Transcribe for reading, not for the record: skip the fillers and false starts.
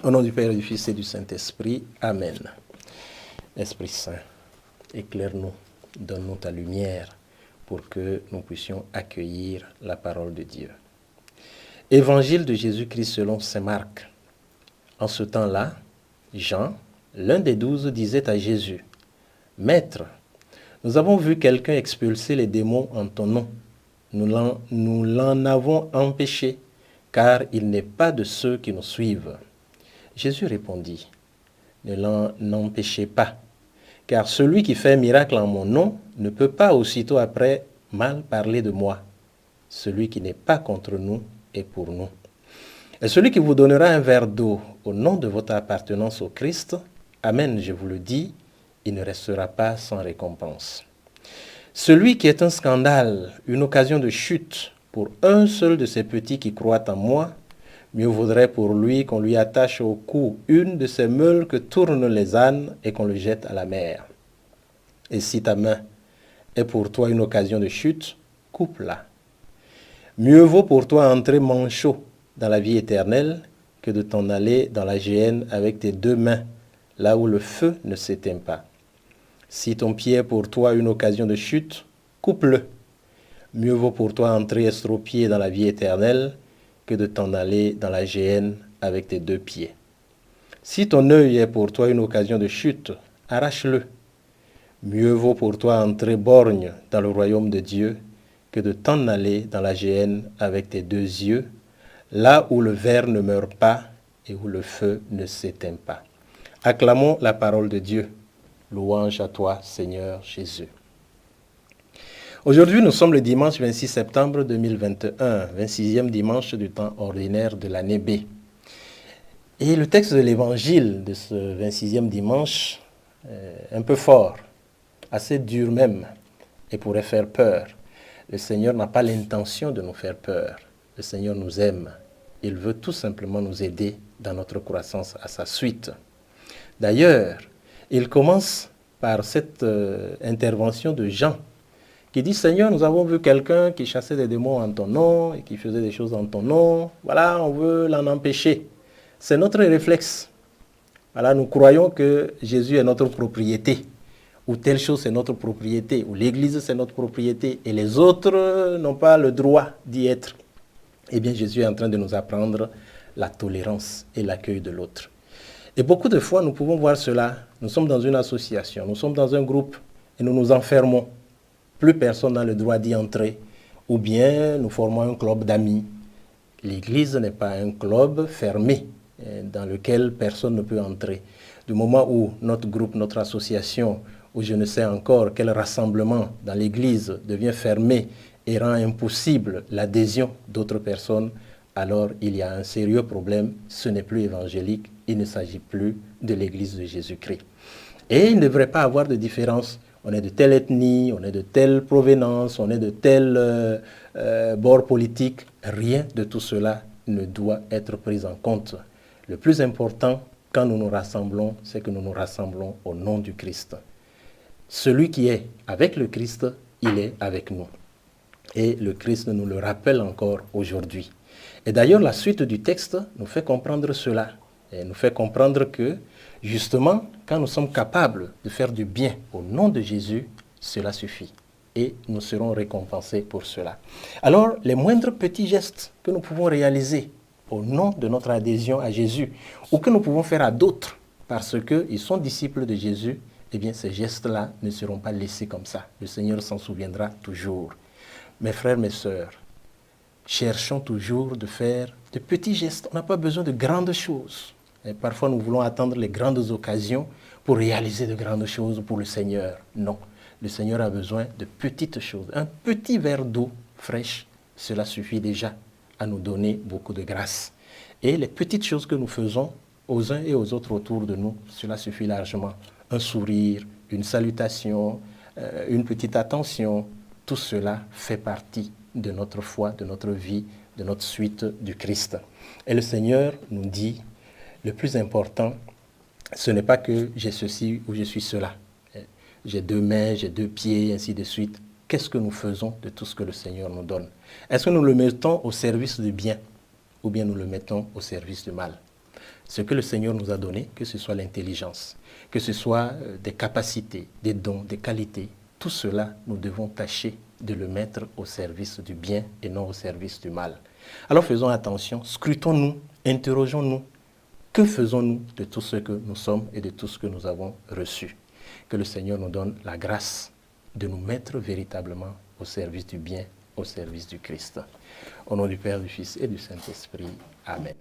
Au nom du Père, du Fils et du Saint-Esprit. Amen. Esprit Saint, éclaire-nous, donne-nous ta lumière pour que nous puissions accueillir la parole de Dieu. Évangile de Jésus-Christ selon saint Marc. En ce temps-là, Jean, l'un des 12, disait à Jésus, « Maître, nous avons vu quelqu'un expulser les démons en ton nom. Nous l'en avons empêché, car il n'est pas de ceux qui nous suivent. » Jésus répondit, « Ne l'en empêchez pas, car celui qui fait un miracle en mon nom ne peut pas aussitôt après mal parler de moi. Celui qui n'est pas contre nous est pour nous. Et celui qui vous donnera un verre d'eau au nom de votre appartenance au Christ, Amen, je vous le dis, il ne restera pas sans récompense. Celui qui est un scandale, une occasion de chute pour un seul de ces petits qui croient en moi, mieux vaudrait pour lui qu'on lui attache au cou une de ces meules que tournent les ânes et qu'on le jette à la mer. Et si ta main est pour toi une occasion de chute, coupe-la. Mieux vaut pour toi entrer manchot dans la vie éternelle que de t'en aller dans la géhenne avec tes deux mains, là où le feu ne s'éteint pas. Si ton pied est pour toi une occasion de chute, coupe-le. Mieux vaut pour toi entrer estropié dans la vie éternelle que de t'en aller dans la géhenne avec tes deux pieds. Si ton œil est pour toi une occasion de chute, arrache-le. Mieux vaut pour toi entrer borgne dans le royaume de Dieu que de t'en aller dans la géhenne avec tes deux yeux, là où le ver ne meurt pas et où le feu ne s'éteint pas. Acclamons la parole de Dieu. Louange à toi, Seigneur Jésus. Aujourd'hui, nous sommes le dimanche 26 septembre 2021, 26e dimanche du temps ordinaire de l'année B. Et le texte de l'évangile de ce 26e dimanche est un peu fort, assez dur même, et pourrait faire peur. Le Seigneur n'a pas l'intention de nous faire peur. Le Seigneur nous aime. Il veut tout simplement nous aider dans notre croissance à sa suite. D'ailleurs, il commence par cette intervention de Jean, qui dit, « Seigneur, nous avons vu quelqu'un qui chassait des démons en ton nom et qui faisait des choses en ton nom. Voilà, on veut l'en empêcher. » C'est notre réflexe. Voilà, nous croyons que Jésus est notre propriété, ou telle chose c'est notre propriété, ou l'Église c'est notre propriété, et les autres n'ont pas le droit d'y être. Eh bien, Jésus est en train de nous apprendre la tolérance et l'accueil de l'autre. Et beaucoup de fois, nous pouvons voir cela. Nous sommes dans une association, nous sommes dans un groupe, et nous nous enfermons. Plus personne n'a le droit d'y entrer. Ou bien nous formons un club d'amis. L'Église n'est pas un club fermé dans lequel personne ne peut entrer. Du moment où notre groupe, notre association, ou je ne sais encore quel rassemblement dans l'Église devient fermé et rend impossible l'adhésion d'autres personnes, alors il y a un sérieux problème. Ce n'est plus évangélique. Il ne s'agit plus de l'Église de Jésus-Christ. Et il ne devrait pas avoir de différence. On est de telle ethnie, on est de telle provenance, on est de tel bord politique. Rien de tout cela ne doit être pris en compte. Le plus important, quand nous nous rassemblons, c'est que nous nous rassemblons au nom du Christ. Celui qui est avec le Christ, il est avec nous. Et le Christ nous le rappelle encore aujourd'hui. Et d'ailleurs, la suite du texte nous fait comprendre cela. Et nous fait comprendre que, justement, quand nous sommes capables de faire du bien au nom de Jésus, cela suffit. Et nous serons récompensés pour cela. Alors, les moindres petits gestes que nous pouvons réaliser au nom de notre adhésion à Jésus, ou que nous pouvons faire à d'autres parce qu'ils sont disciples de Jésus, eh bien, ces gestes-là ne seront pas laissés comme ça. Le Seigneur s'en souviendra toujours. Mes frères, mes sœurs, cherchons toujours de faire de petits gestes. On n'a pas besoin de grandes choses. Et parfois, nous voulons attendre les grandes occasions pour réaliser de grandes choses pour le Seigneur. Non, le Seigneur a besoin de petites choses. Un petit verre d'eau fraîche, cela suffit déjà à nous donner beaucoup de grâce. Et les petites choses que nous faisons aux uns et aux autres autour de nous, cela suffit largement. Un sourire, une salutation, une petite attention, tout cela fait partie de notre foi, de notre vie, de notre suite du Christ. Et le Seigneur nous dit, le plus important, ce n'est pas que j'ai ceci ou je suis cela. J'ai deux mains, j'ai deux pieds, ainsi de suite. Qu'est-ce que nous faisons de tout ce que le Seigneur nous donne? Est-ce que nous le mettons au service du bien ou bien nous le mettons au service du mal? Ce que le Seigneur nous a donné, que ce soit l'intelligence, que ce soit des capacités, des dons, des qualités, tout cela, nous devons tâcher de le mettre au service du bien et non au service du mal. Alors faisons attention, scrutons-nous, interrogeons-nous. Que faisons-nous de tout ce que nous sommes et de tout ce que nous avons reçu? Que le Seigneur nous donne la grâce de nous mettre véritablement au service du bien, au service du Christ. Au nom du Père, du Fils et du Saint-Esprit. Amen.